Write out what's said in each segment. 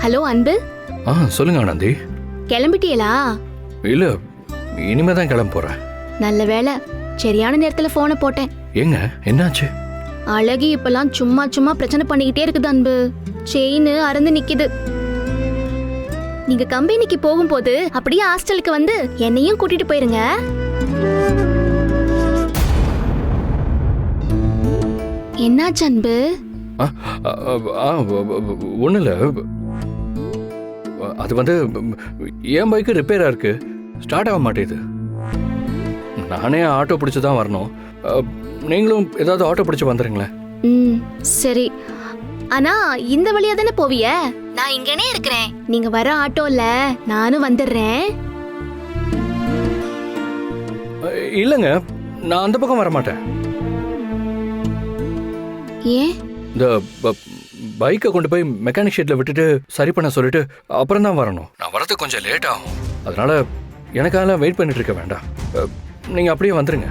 Hello அன்பு, சொல்லுங்க ஆனந்தி. கிளம்பிட்டியலா? இல்ல, இனிமே தான் கிளம்ப போறேன். நல்ல வேளை, சரியான நேரத்துல போனை போட்டேன். ஏங்க, என்னாச்சு? அழகி இப்பெல்லாம் சும்மா சும்மா பிரச்சனை பண்ணிக்கிட்டே இருக்குது அன்பு. செயின் அறந்து நிக்குது. நீங்க கம்பெனிக்கு போகும்போது அப்படியே ஹாஸ்டலுக்கு வந்து என்னையும் கூட்டிட்டு போயிருங்க. என்னாச்சு அன்பு? ஒன்றும் இல்லை, அது வந்து என் பைக்கு ரிப்பேராக இருக்கு, ஸ்டார்ட் ஆக மாட்டேது. நானே ஆட்டோ பிடிச்சி தான் வரணும். நீங்களும் ஏதாவது ஆட்டோ பிடிச்சி வந்துடுங்களேன். சரி, ஆனா இந்த வழியா தானே போவிய? நான் இங்கனே இருக்கிறேன். நீங்க வர ஆட்டோல நானும் வந்துடுறேன். இல்லைங்க, நான் அந்த பக்கம் வர மாட்டேன். ஏன்? இந்த பைக்கை கொண்டு போய் மெக்கானிக் ஷெட்ல விட்டுட்டு சரி பண்ண சொல்லிட்டு அப்புறம் தான் வரணும். நான் வரது கொஞ்சம் லேட் ஆகும், அதனால எனக்காக வெயிட் பண்ணிட்டு இருக்க வேண்டாம். நீங்க அப்படியே வந்துருங்க.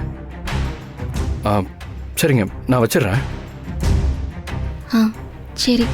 சரிங்க, நான் வச்சிடுறேன். சரி.